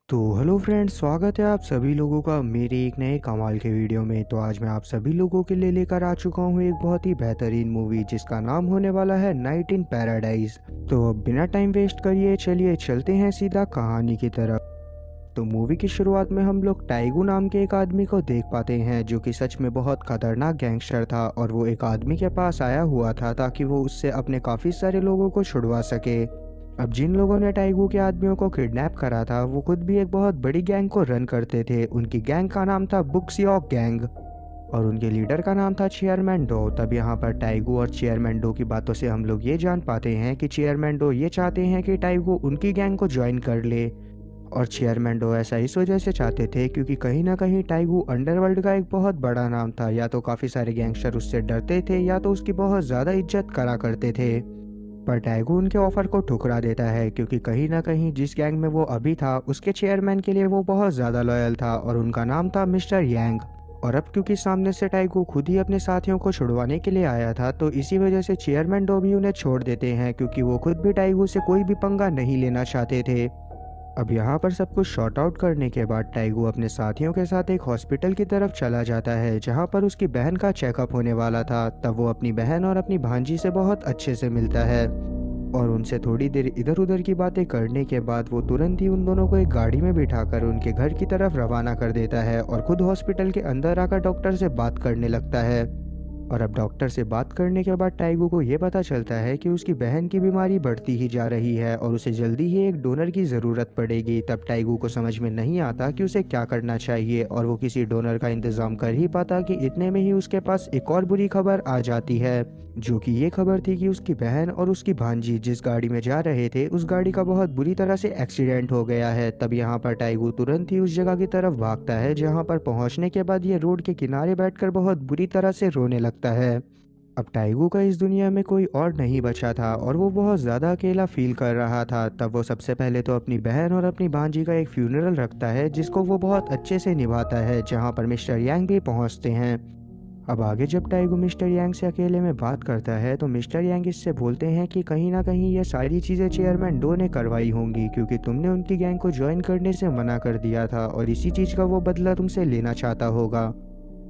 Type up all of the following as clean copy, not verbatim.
तो hello friends, स्वागत है आप सभी लोगों का मेरे एक नए कमाल के वीडियो में। तो आज मैं आप सभी लोगों के लिए लेकर आ चुका हूँ एक बहुत ही बेहतरीन मूवी जिसका नाम होने वाला है नाइट इन पैराडाइज। तो अब बिना टाइम वेस्ट करिए चलिए चलते हैं सीधा कहानी की तरफ। तो मूवी की शुरुआत में हम लोग टाइगू नाम के एक आदमी को देख पाते हैं जो कि सच में बहुत खतरनाक गैंगस्टर था और वो एक आदमी के पास आया हुआ था ताकि वो उससे अपने काफ़ी सारे लोगों को छुड़वा सके। अब जिन लोगों ने टाइगू के आदमियों को किडनैप करा था वो खुद भी एक बहुत बड़ी गैंग को रन करते थे। उनकी गैंग का नाम था बुक्सियॉक गैंग और उनके लीडर का नाम था चेयरमैन डो। तब यहाँ पर टाइगू और चेयरमैन डो की बातों से हम लोग ये जान पाते हैं कि चेयरमैन डो ये चाहते हैं कि टाइगू उनकी गैंग को ज्वाइन कर ले। और चेयरमैन डो ऐसा इस वजह से चाहते थे क्योंकि कहीं ना कहीं टाइगू अंडरवर्ल्ड का एक बहुत बड़ा नाम था। या तो काफ़ी सारे गैंगस्टर उससे डरते थे या तो उसकी बहुत ज़्यादा इज्जत करा करते थे। पर टाइगू उनके ऑफर को ठुकरा देता है क्योंकि कहीं ना कहीं जिस गैंग में वो अभी था उसके चेयरमैन के लिए वो बहुत ज़्यादा लॉयल था और उनका नाम था मिस्टर यांग। और अब क्योंकि सामने से टाइगू खुद ही अपने साथियों को छुड़वाने के लिए आया था तो इसी वजह से चेयरमैन डो भी उन्हें छोड़ देते हैं क्योंकि वो खुद भी टाइगू से कोई भी पंगा नहीं लेना चाहते थे। अब यहाँ पर सब कुछ शॉर्ट आउट करने के बाद टाइगू अपने साथियों के साथ एक हॉस्पिटल की तरफ चला जाता है जहाँ पर उसकी बहन का चेकअप होने वाला था। तब वो अपनी बहन और अपनी भांजी से बहुत अच्छे से मिलता है और उनसे थोड़ी देर इधर उधर की बातें करने के बाद वो तुरंत ही उन दोनों को एक गाड़ी में बिठाकर उनके घर की तरफ रवाना कर देता है और खुद हॉस्पिटल के अंदर आकर डॉक्टर से बात करने लगता है। और अब डॉक्टर से बात करने के बाद टाइगू को ये पता चलता है कि उसकी बहन की बीमारी बढ़ती ही जा रही है और उसे जल्दी ही एक डोनर की ज़रूरत पड़ेगी। तब टाइगू को समझ में नहीं आता कि उसे क्या करना चाहिए और वो किसी डोनर का इंतज़ाम कर ही पाता कि इतने में ही उसके पास एक और बुरी खबर आ जाती है, जो कि ये खबर थी कि उसकी बहन और उसकी भांजी जिस गाड़ी में जा रहे थे उस गाड़ी का बहुत बुरी तरह से एक्सीडेंट हो गया है। तब यहाँ पर टाइगू तुरंत ही उस जगह की तरफ भागता है जहाँ पर पहुँचने के बाद ये रोड के किनारे बैठकर बहुत बुरी तरह से रोने लगता है। अब टाइगू का इस दुनिया में कोई और नहीं बचा था और वो बहुत ज़्यादा अकेला फील कर रहा था। तब वो सबसे पहले तो अपनी बहन और अपनी भांजी का एक फ्यूनरल रखता है जिसको वो बहुत अच्छे से निभाता है, जहाँ पर मिस्टर यांग भी पहुँचते हैं। अब आगे जब टाइगू मिस्टर यांग से अकेले में बात करता है तो मिस्टर यांग इससे बोलते हैं कि कहीं ना कहीं ये सारी चीज़ें चेयरमैन डो ने करवाई होंगी क्योंकि तुमने उनकी गैंग को ज्वाइन करने से मना कर दिया था और इसी चीज़ का वो बदला तुमसे लेना चाहता होगा।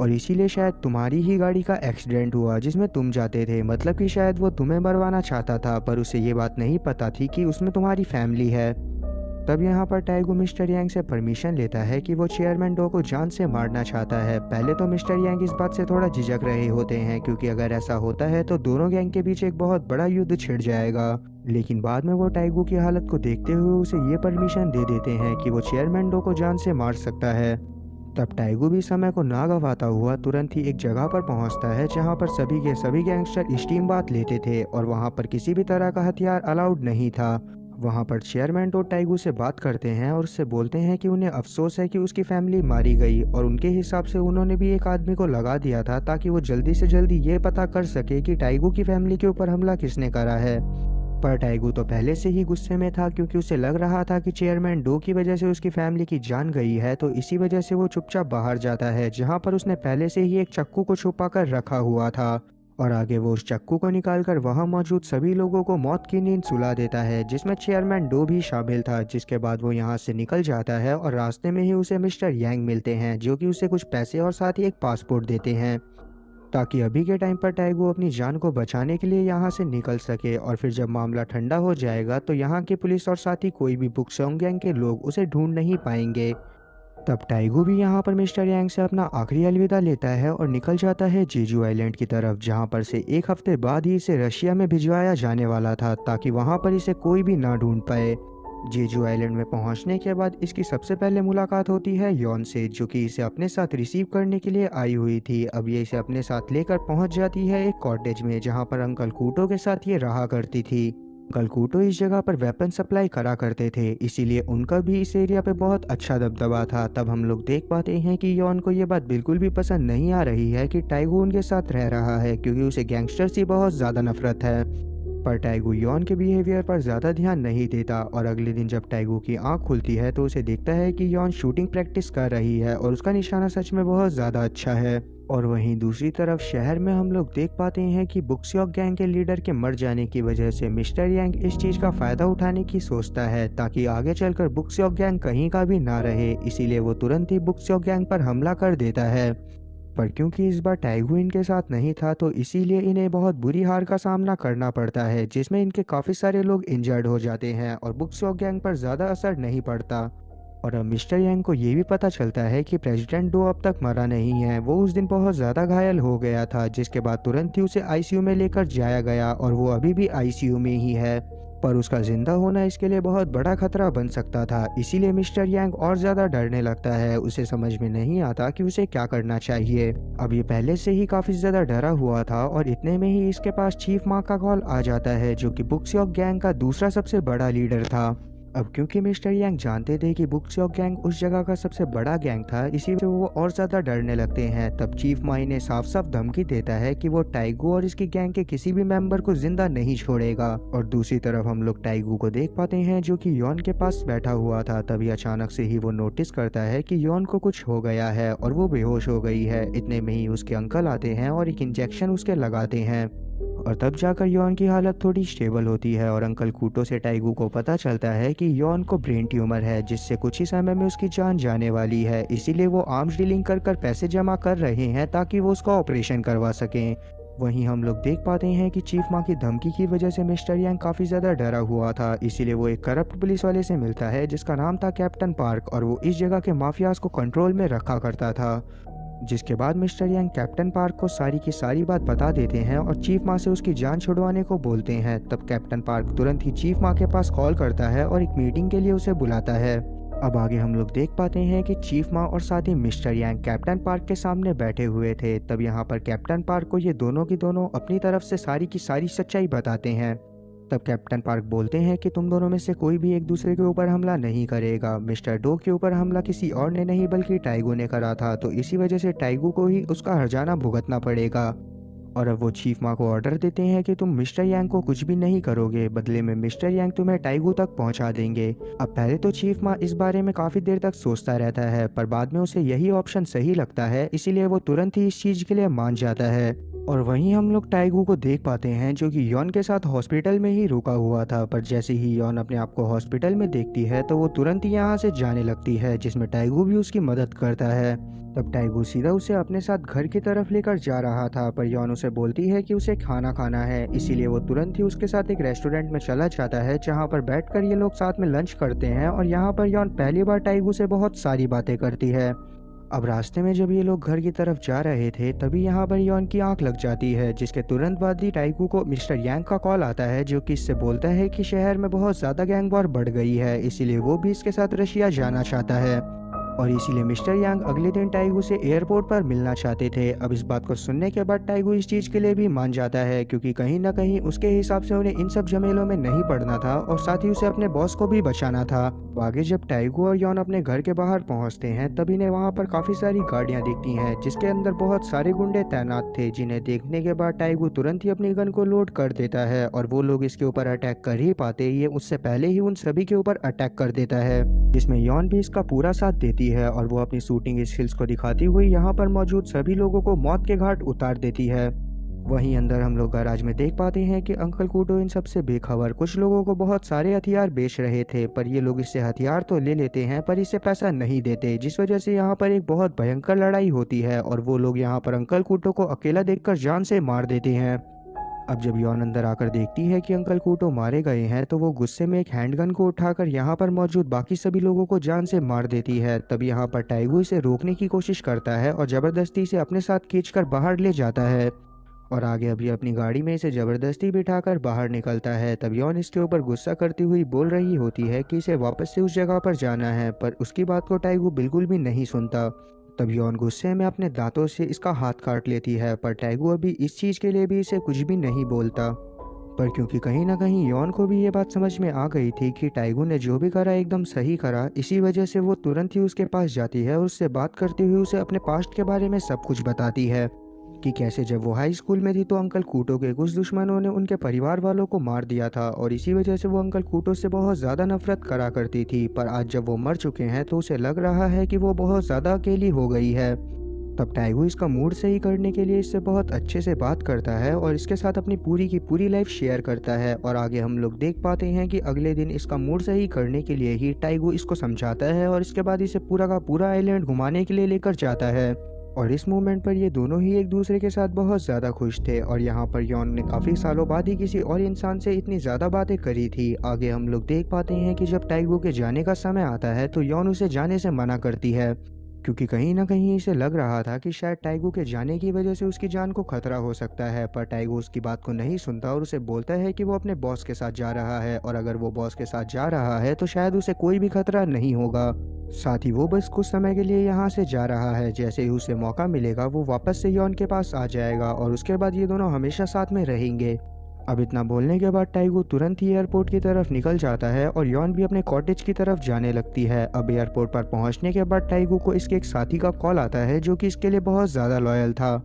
और इसीलिए शायद तुम्हारी ही गाड़ी का एक्सीडेंट हुआ जिसमें तुम जाते थे, मतलब कि शायद वो तुम्हें मरवाना चाहता था पर उसे ये बात नहीं पता थी कि उसमें तुम्हारी फैमिली है। तब यहाँ पर टाइगू मिस्टर यांग से परमिशन लेता है कि वो चेयरमैन डो को जान से मारना चाहता है। पहले तो मिस्टर यांग इस बात से थोड़ा झिझक रहे होते हैं क्योंकि अगर ऐसा होता है तो दोनों गैंग के बीच एक बहुत बड़ा युद्ध छिड़ जाएगा, लेकिन बाद में वो टाइगू की हालत को देखते हुए उसे ये परमिशन दे देते हैं कि वो चेयरमैन डो को जान से मार सकता है। तब टाइगू भी समय को ना गवाता हुआ तुरंत ही एक जगह पर पहुंचता है जहां पर सभी के सभी गैंगस्टर स्टीम बात लेते थे और वहां पर किसी भी तरह का हथियार अलाउड नहीं था। वहां पर चेयरमैन तो टाइगू से बात करते हैं और उससे बोलते हैं कि उन्हें अफसोस है कि उसकी फैमिली मारी गई और उनके हिसाब से उन्होंने भी एक आदमी को लगा दिया था ताकि वो जल्दी से जल्दी ये पता कर सके कि टाइगू की फैमिली के ऊपर हमला किसने करा है। पर टाइगू तो पहले से ही गुस्से में था क्योंकि उसे लग रहा था कि चेयरमैन डो की वजह से उसकी फैमिली की जान गई है, तो इसी वजह से वो चुपचाप बाहर जाता है जहां पर उसने पहले से ही एक चक्कू को छुपा कर रखा हुआ था। और आगे वो उस चक्कू को निकालकर वहां मौजूद सभी लोगों को मौत की नींद सुला देता है जिसमें चेयरमैन डो भी शामिल था। जिसके बाद वो यहाँ से निकल जाता है और रास्ते में ही उसे मिस्टर यांग मिलते हैं जो कि उसे कुछ पैसे और साथ ही एक पासपोर्ट देते हैं ताकि अभी के टाइम पर टाइगो अपनी जान को बचाने के लिए यहाँ से निकल सके। और फिर जब मामला ठंडा हो जाएगा तो यहाँ की पुलिस और साथ ही कोई भी बुक्सोंग गैंग के लोग उसे ढूंढ नहीं पाएंगे। तब टाइगो भी यहाँ पर मिस्टर यांग से अपना आखिरी अलविदा लेता है और निकल जाता है जेजू आइलैंड की तरफ, जहाँ पर से एक हफ्ते बाद ही इसे रशिया में भिजवाया जाने वाला था ताकि वहाँ पर इसे कोई भी ना ढूंढ पाए। जेजू आइलैंड में पहुंचने के बाद इसकी सबसे पहले मुलाकात होती है यॉन से, जो कि इसे अपने साथ रिसीव करने के लिए आई हुई थी। अब ये इसे अपने साथ लेकर पहुंच जाती है एक कॉटेज में जहां पर अंकल कूटो के साथ ये रहा करती थी। अंकल कूटो इस जगह पर वेपन सप्लाई करा करते थे, इसीलिए उनका भी इस एरिया पे बहुत अच्छा दबदबा था। तब हम लोग देख पाते हैं कि यॉन को ये बात बिल्कुल भी पसंद नहीं आ रही है कि टाइगो उनके साथ रह रहा है क्योंकि उसे गैंगस्टर से बहुत ज़्यादा नफरत है। पर टाइगू यॉन के बिहेवियर पर ज़्यादा ध्यान नहीं देता और अगले दिन जब टाइगू की आंख खुलती है तो उसे देखता है कि यॉन शूटिंग प्रैक्टिस कर रही है और उसका निशाना सच में बहुत ज़्यादा अच्छा है। और वहीं दूसरी तरफ शहर में हम लोग देख पाते हैं कि बुक्स्यॉक गैंग के लीडर के मर जाने की वजह से मिस्टर यांग इस चीज़ का फ़ायदा उठाने की सोचता है ताकि आगे चलकर बुक्स्यॉक गैंग कहीं का भी ना रहे। इसीलिए वो तुरंत ही बुक्स्यॉक गैंग पर हमला कर देता है। पर क्योंकि इस बार टाइगू इनके साथ नहीं था तो इसीलिए इन्हें बहुत बुरी हार का सामना करना पड़ता है, जिसमें इनके काफ़ी सारे लोग इंजर्ड हो जाते हैं और बुक्स्यॉक गैंग पर ज़्यादा असर नहीं पड़ता। और अब मिस्टर यांग को ये भी पता चलता है कि प्रेसिडेंट डो अब तक मरा नहीं है। वो उस दिन बहुत ज़्यादा घायल हो गया था, जिसके बाद तुरंत ही उसे आईसीयू में लेकर जाया गया और वो अभी भी आईसीयू में ही है। पर उसका जिंदा होना इसके लिए बहुत बड़ा खतरा बन सकता था, इसीलिए मिस्टर यांग और ज़्यादा डरने लगता है। उसे समझ में नहीं आता कि उसे क्या करना चाहिए। अब ये पहले से ही काफ़ी ज़्यादा डरा हुआ था और इतने में ही इसके पास चीफ मा का कॉल आ जाता है, जो कि बुक्स्यॉक गैंग का दूसरा सबसे बड़ा लीडर था। अब क्योंकि मिस्टर यांग जानते थे कि बुक्स्यॉक गैंग उस जगह का सबसे बड़ा गैंग था, इसी से वो और ज़्यादा डरने लगते हैं। तब चीफ माई ने साफ साफ धमकी देता है कि वो टाइगू और इसकी गैंग के किसी भी मेंबर को जिंदा नहीं छोड़ेगा। और दूसरी तरफ हम लोग टाइगू को देख पाते हैं, जो कि यॉन के पास बैठा हुआ था। तभी अचानक से ही वो नोटिस करता है कि यॉन को कुछ हो गया है और वो बेहोश हो गई है। इतने में ही उसके अंकल आते हैं और एक इंजेक्शन उसके लगाते हैं और तब जाकर यॉन की हालत थोड़ी स्टेबल होती है। और अंकल कूटो से टाइगू को पता चलता है कि यॉन को ब्रेन ट्यूमर है, जिससे कुछ ही समय में उसकी जान जाने वाली है। इसीलिए वो आर्म्स डीलिंग कर कर पैसे जमा कर रहे हैं ताकि वो उसका ऑपरेशन करवा सकें। वहीं हम लोग देख पाते हैं कि चीफ माँ की धमकी की वजह से मिस्टर यांग काफ़ी ज़्यादा डरा हुआ था। इसीलिए वो एक करप्ट पुलिस वाले से मिलता है जिसका नाम था कैप्टन पार्क, और वो इस जगह के माफियाज को कंट्रोल में रखा करता था। जिसके बाद मिस्टर यांग कैप्टन पार्क को सारी की सारी बात बता देते हैं और चीफ माँ से उसकी जान छुड़वाने को बोलते हैं। तब कैप्टन पार्क तुरंत ही चीफ माँ के पास कॉल करता है और एक मीटिंग के लिए उसे बुलाता है। अब आगे हम लोग देख पाते हैं कि चीफ माँ और साथ ही मिस्टर यांग कैप्टन पार्क के सामने बैठे हुए थे। तब यहाँ पर कैप्टन पार्क को ये दोनों की दोनों अपनी तरफ से सारी की सारी सच्चाई बताते हैं। तब कैप्टन पार्क बोलते हैं कि तुम दोनों में से कोई भी एक दूसरे के ऊपर हमला नहीं करेगा। मिस्टर डो के ऊपर हमला किसी और ने नहीं बल्कि टाइगू ने करा था, तो इसी वजह से टाइगू को ही उसका हर्जाना भुगतना पड़ेगा। और अब वो चीफ माँ को ऑर्डर देते हैं कि तुम मिस्टर यांग को कुछ भी नहीं करोगे, बदले में मिस्टर यांग तुम्हें टाइगू तक पहुंचा देंगे। अब पहले तो चीफ माँ इस बारे में काफी देर तक सोचता रहता है, पर बाद में उसे यही ऑप्शन सही लगता है, इसीलिए वो तुरंत ही इस चीज के लिए मान जाता है। और वहीं हम लोग टाइगू को देख पाते हैं, जो कि यॉन के साथ हॉस्पिटल में ही रुका हुआ था। पर जैसे ही यॉन अपने आप को हॉस्पिटल में देखती है तो वो तुरंत ही यहाँ से जाने लगती है, जिसमें टाइगू भी उसकी मदद करता है। तब टाइगू सीधा उसे अपने साथ घर की तरफ लेकर जा रहा था, पर यॉन उसे बोलती है कि उसे खाना खाना है। इसीलिए वो तुरंत ही उसके साथ एक रेस्टोरेंट में चला जाता है, जहाँ पर बैठकर ये लोग साथ में लंच करते हैं। और यहाँ पर यॉन पहली बार टाइगू से बहुत सारी बातें करती है। अब रास्ते में जब ये लोग घर की तरफ जा रहे थे, तभी यहाँ पर यॉन की आंख लग जाती है, जिसके तुरंत बाद ही टाइगू को मिस्टर यांग का कॉल आता है, जो कि इससे बोलता है कि शहर में बहुत ज़्यादा गैंग वॉर बढ़ गई है, इसीलिए वो भी इसके साथ रशिया जाना चाहता है। और इसीलिए मिस्टर यांग अगले दिन टाइगू से एयरपोर्ट पर मिलना चाहते थे। अब इस बात को सुनने के बाद टाइगू इस चीज़ के लिए भी मान जाता है, क्योंकि कहीं ना कहीं उसके हिसाब से उन्हें इन सब झमेलों में नहीं पड़ना था और साथ ही उसे अपने बॉस को भी बचाना था। तो आगे जब टाइगू और यॉन अपने घर के बाहर पहुंचते हैं, तब इन्हें वहां पर काफ़ी सारी गाड़ियां दिखती हैं, जिसके अंदर बहुत सारे गुंडे तैनात थे, जिन्हें देखने के बाद टाइगू तुरंत ही अपनी गन को लोड कर देता है। और वो लोग इसके ऊपर अटैक कर ही पाते, ये उससे पहले ही उन सभी के ऊपर अटैक कर देता है, जिसमें यॉन भी इसका पूरा साथ देती है और वो अपनी शूटिंग स्किल्स को दिखाती हुई यहाँ पर मौजूद सभी लोगों को मौत के घाट उतार देती है। वहीं अंदर हम लोग गैराज में देख पाते हैं कि अंकल कूटो इन सबसे बेखबर कुछ लोगों को बहुत सारे हथियार बेच रहे थे, पर ये लोग इससे हथियार तो ले लेते हैं पर इससे पैसा नहीं देते, जिस वजह से यहाँ पर एक बहुत भयंकर लड़ाई होती है और वो लोग यहाँ पर अंकल कूटो को अकेला देखकर जान से मार देते हैं। अब जब यॉन अंदर आकर देखती है कि अंकल कूटो मारे गए हैं, तो वो गुस्से में एक हैंडगन को उठाकर यहाँ पर मौजूद बाकी सभी लोगों को जान से मार देती है। तब यहाँ पर टाइगू इसे रोकने की कोशिश करता है और जबरदस्ती इसे अपने साथ खींचकर बाहर ले जाता है और आगे अभी अपनी गाड़ी में इसे जबरदस्ती बिठाकर बाहर निकलता है। तब यॉन इसके ऊपर गुस्सा करती हुई बोल रही होती है कि इसे वापस से उस जगह पर जाना है, पर उसकी बात को टाइगू बिल्कुल भी नहीं सुनता। तब यॉन गुस्से में अपने दांतों से इसका हाथ काट लेती है, पर टाइगू अभी इस चीज़ के लिए भी इसे कुछ भी नहीं बोलता। पर क्योंकि कहीं ना कहीं यॉन को भी ये बात समझ में आ गई थी कि टाइगू ने जो भी करा एकदम सही करा, इसी वजह से वो तुरंत ही उसके पास जाती है और उससे बात करते हुए उसे अपने पास्ट के बारे में सब कुछ बताती है कि कैसे जब वो हाई स्कूल में थी तो अंकल कूटो के कुछ दुश्मनों ने उनके परिवार वालों को मार दिया था और इसी वजह से वो अंकल कूटो से बहुत ज़्यादा नफरत करा करती थी। पर आज जब वो मर चुके हैं तो उसे लग रहा है कि वो बहुत ज़्यादा अकेली हो गई है। तब टाइगो इसका मूड सही करने के लिए इससे बहुत अच्छे से बात करता है और इसके साथ अपनी पूरी की पूरी लाइफ शेयर करता है। और आगे हम लोग देख पाते हैं कि अगले दिन इसका मूड सही करने के लिए ही टाइगो इसको समझाता है और इसके बाद इसे पूरा का पूरा आइलैंड घुमाने के लिए लेकर जाता है। और इस मोमेंट पर ये दोनों ही एक दूसरे के साथ बहुत ज़्यादा खुश थे और यहाँ पर यॉन ने काफ़ी सालों बाद ही किसी और इंसान से इतनी ज़्यादा बातें करी थी। आगे हम लोग देख पाते हैं कि जब टाइगो के जाने का समय आता है तो यॉन उसे जाने से मना करती है, क्योंकि कहीं ना कहीं इसे लग रहा था कि शायद टाइगो के जाने की वजह से उसकी जान को खतरा हो सकता है। पर टाइगो उसकी बात को नहीं सुनता और उसे बोलता है कि वो अपने बॉस के साथ जा रहा है और अगर वो बॉस के साथ जा रहा है तो शायद उसे कोई भी खतरा नहीं होगा। साथ ही वो बस कुछ समय के लिए यहाँ से जा रहा है, जैसे ही उसे मौका मिलेगा वो वापस से यॉन के पास आ जाएगा और उसके बाद ये दोनों हमेशा साथ में रहेंगे। अब इतना बोलने के बाद टाइगो तुरंत ही एयरपोर्ट की तरफ निकल जाता है और यॉन भी अपने कॉटेज की तरफ जाने लगती है। अब एयरपोर्ट पर पहुंचने के बाद टाइगो को इसके एक साथी का कॉल आता है जो कि इसके लिए बहुत ज़्यादा लॉयल था,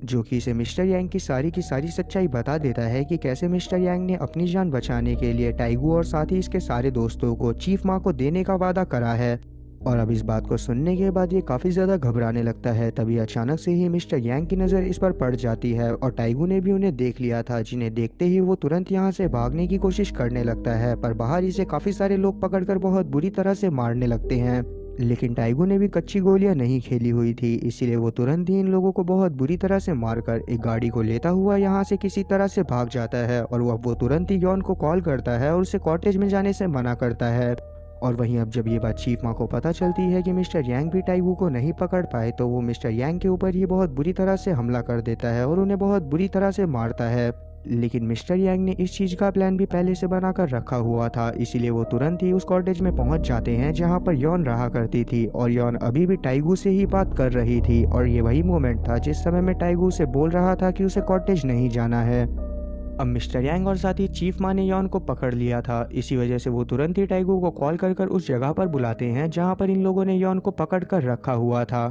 जो कि इसे मिस्टर यांग की सारी सच्चाई बता देता है कि कैसे मिस्टर यांग ने अपनी जान बचाने के लिए टाइगो और साथ ही इसके सारे दोस्तों को चीफ माँ को देने का वादा करा है। और अब इस बात को सुनने के बाद ये काफ़ी ज़्यादा घबराने लगता है। तभी अचानक से ही मिस्टर यांग की नज़र इस पर पड़ जाती है और टाइगो ने भी उन्हें देख लिया था, जिन्हें देखते ही वो तुरंत यहाँ से भागने की कोशिश करने लगता है। पर बाहर इसे काफ़ी सारे लोग पकड़कर बहुत बुरी तरह से मारने लगते हैं, लेकिन टाइगो ने भी कच्ची गोलियां नहीं खेली हुई थी, इसीलिए वो तुरंत ही इन लोगों को बहुत बुरी तरह से मारकर एक गाड़ी को लेता हुआ यहाँ से किसी तरह से भाग जाता है। और वो तुरंत ही यॉन को कॉल करता है और उसे कॉटेज में जाने से मना करता है। और वहीं अब जब ये बात चीफ माँ को पता चलती है कि मिस्टर यांग भी टाइगो को नहीं पकड़ पाए तो वो मिस्टर यांग के ऊपर ही बहुत बुरी तरह से हमला कर देता है और उन्हें बहुत बुरी तरह से मारता है। लेकिन मिस्टर यांग ने इस चीज़ का प्लान भी पहले से बनाकर रखा हुआ था, इसीलिए वो तुरंत ही उस कॉटेज में पहुंच जाते हैं जहां पर यॉन रहा करती थी। और यॉन अभी भी टाइगो से ही बात कर रही थी और ये वही मोमेंट था जिस समय में टाइगो उसे बोल रहा था कि उसे कॉटेज नहीं जाना है। अब मिस्टर यांग और साथ ही चीफ माँ ने यॉन को पकड़ लिया था, इसी वजह से वो तुरंत ही टाइगो को कॉल कर उस जगह पर बुलाते हैं जहां पर इन लोगों ने यॉन को पकड़ कर रखा हुआ था।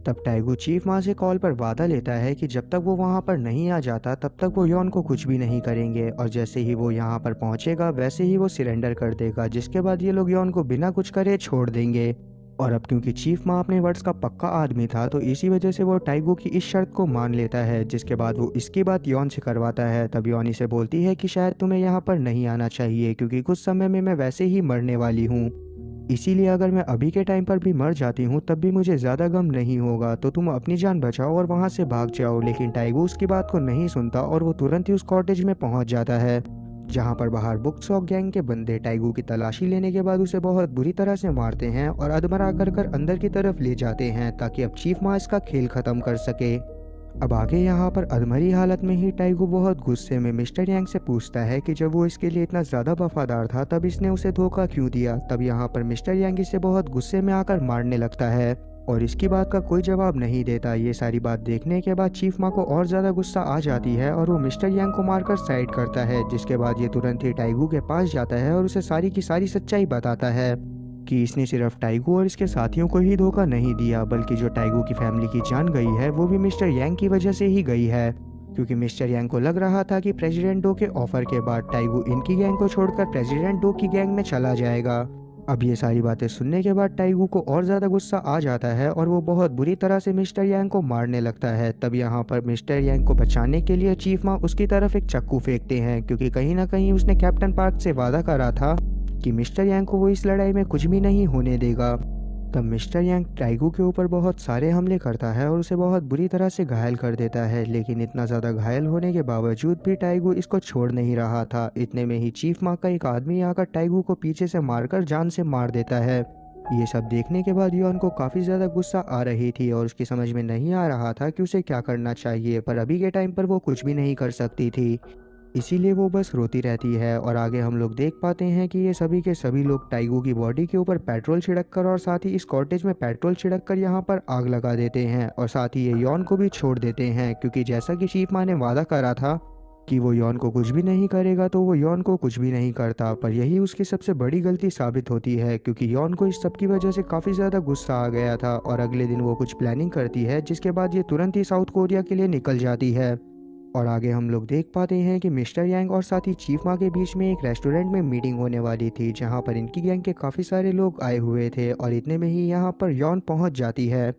तब टाइगो चीफ माँ से कॉल पर वादा लेता है कि जब तक वो वहां पर नहीं आ जाता तब तक वो यॉन को कुछ भी नहीं करेंगे और जैसे ही वो यहाँ पर पहुंचेगा वैसे ही वो सिरेंडर कर देगा, जिसके बाद ये लोग यॉन को बिना कुछ करे छोड़ देंगे। और अब क्योंकि चीफ माँ अपने वर्ड्स का पक्का आदमी था तो इसी वजह से वो टाइगो की इस शर्त को मान लेता है, जिसके बाद वो इसकी बात यॉन से करवाता है। तब यॉन इसे बोलती है कि शायद तुम्हें यहाँ पर नहीं आना चाहिए क्योंकि कुछ समय में मैं वैसे ही मरने वाली हूँ, इसीलिए अगर मैं अभी के टाइम पर भी मर जाती हूँ तब भी मुझे ज़्यादा गम नहीं होगा, तो तुम अपनी जान बचाओ और वहाँ से भाग जाओ। लेकिन टाइगो उसकी बात को नहीं सुनता और वो तुरंत ही उस कॉटेज में पहुँच जाता है जहाँ पर बाहर बुक्सॉक गैंग के बंदे टाइगो की तलाशी लेने के बाद उसे बहुत बुरी तरह से मारते हैं और अधमरा कर अंदर की तरफ ले जाते हैं ताकि अब चीफ माँ इसका खेल खत्म कर सके। अब आगे यहाँ पर अधमरी हालत में ही टाइगो बहुत गुस्से में मिस्टर यांग से पूछता है कि जब वो इसके लिए इतना ज़्यादा वफादार था तब इसने उसे धोखा क्यों दिया। तब यहाँ पर मिस्टर यांग इसे बहुत गुस्से में आकर मारने लगता है और इसकी बात का कोई जवाब नहीं देता। ये सारी बात देखने के बाद चीफ माँ को और ज़्यादा गुस्सा आ जाती है और वो मिस्टर यांग को मारकर साइड करता है, जिसके बाद ये तुरंत ही टाइगो के पास जाता है और उसे सारी की सारी सच्चाई बताता है कि इसने सिर्फ टाइगो और इसके साथियों को ही धोखा नहीं दिया बल्कि जो टाइगो की फैमिली की जान गई है वो भी मिस्टर यांग की वजह से ही गई है, क्योंकि मिस्टर यांग को लग रहा था कि प्रेसिडेंट डो के ऑफर के बाद टाइगो इनकी गैंग को छोड़कर प्रेसिडेंट डो की गैंग में चला जाएगा। अब ये सारी बातें सुनने के बाद टाइगो को और ज़्यादा गुस्सा आ जाता है और वो बहुत बुरी तरह से मिस्टर यांग को मारने लगता है। तब यहाँ पर मिस्टर यांग को बचाने के लिए चीफ माँ उसकी तरफ एक चाकू फेंकते हैं, क्योंकि कहीं ना कहीं उसने कैप्टन पार्क से वादा करा था कि मिस्टर यांग को वो इस लड़ाई में कुछ भी नहीं होने देगा। तब मिस्टर यांग टाइगो के ऊपर बहुत सारे हमले करता है और उसे बहुत बुरी तरह से घायल कर देता है, लेकिन इतना ज़्यादा घायल होने के बावजूद भी टाइगो इसको छोड़ नहीं रहा था। इतने में ही चीफ माँ का एक आदमी आकर टाइगो को पीछे से मारकर जान से मार देता है। ये सब देखने के बाद यॉन को काफ़ी ज़्यादा गुस्सा आ रही थी और उसकी समझ में नहीं आ रहा था कि उसे क्या करना चाहिए, पर अभी के टाइम पर वो कुछ भी नहीं कर सकती थी, इसीलिए वो बस रोती रहती है। और आगे हम लोग देख पाते हैं कि ये सभी के सभी लोग टाइगो की बॉडी के ऊपर पेट्रोल छिड़क कर और साथ ही इस कॉटेज में पेट्रोल छिड़क कर यहाँ पर आग लगा देते हैं और साथ ही ये यॉन को भी छोड़ देते हैं, क्योंकि जैसा कि चीफ माँ ने वादा करा था कि वो यॉन को कुछ भी नहीं करेगा तो वो यॉन को कुछ भी नहीं करता। पर यही उसकी सबसे बड़ी गलती साबित होती है, क्योंकि यॉन को इस सब की वजह से काफ़ी ज़्यादा गुस्सा आ गया था और अगले दिन वो कुछ प्लानिंग करती है, जिसके बाद ये तुरंत ही साउथ कोरिया के लिए निकल जाती है। और आगे हम लोग देख पाते हैं कि मिस्टर यांग और साथ ही चीफ माँ के बीच में एक रेस्टोरेंट में मीटिंग होने वाली थी, जहाँ पर इनकी गैंग के काफ़ी सारे लोग आए हुए थे और इतने में ही यहाँ पर यॉन पहुँच जाती है।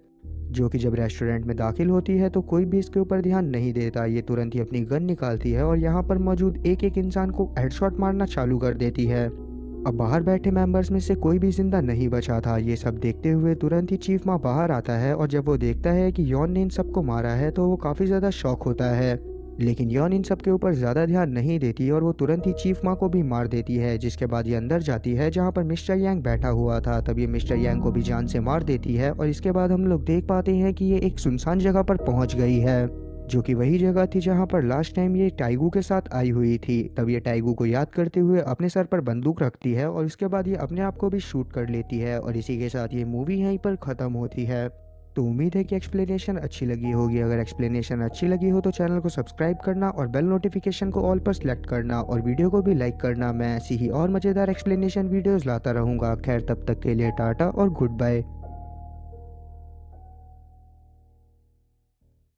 जो कि जब रेस्टोरेंट में दाखिल होती है तो कोई भी इसके ऊपर ध्यान नहीं देता। ये तुरंत ही अपनी गन निकालती है और यहाँ पर मौजूद एक एक इंसान को हेडशॉट मारना चालू कर देती है। अब बाहर बैठे मेंबर्स में से कोई भी जिंदा नहीं बचा था। ये सब देखते हुए तुरंत ही चीफ माँ बाहर आता है और जब वो देखता है कि यॉन ने इन सबको मारा है तो वो काफ़ी ज़्यादा शॉक होता है। लेकिन यॉन इन सब के ऊपर ज़्यादा ध्यान नहीं देती और वो तुरंत ही चीफ माँ को भी मार देती है, जिसके बाद ये अंदर जाती है जहाँ पर मिस्टर यांग बैठा हुआ था। तब ये मिस्टर यांग को भी जान से मार देती है और इसके बाद हम लोग देख पाते हैं कि ये एक सुनसान जगह पर पहुँच गई है, जो कि वही जगह थी जहाँ पर लास्ट टाइम ये टाइगू के साथ आई हुई थी। तब ये टाइगू को याद करते हुए अपने सर पर बंदूक रखती है और उसके बाद ये अपने आप को भी शूट कर लेती है और इसी के साथ ये मूवी यहीं पर ख़त्म होती है। तो उम्मीद है कि एक्सप्लेनेशन अच्छी लगी होगी। अगर एक्सप्लेनेशन अच्छी लगी हो तो चैनल को सब्सक्राइब करना और बेल नोटिफिकेशन को ऑल पर सेलेक्ट करना और वीडियो को भी लाइक करना। मैं ऐसी ही और मज़ेदार एक्सप्लेनेशन वीडियोज़ लाता रहूँगा। खैर तब तक के लिए टाटा और गुड बाय।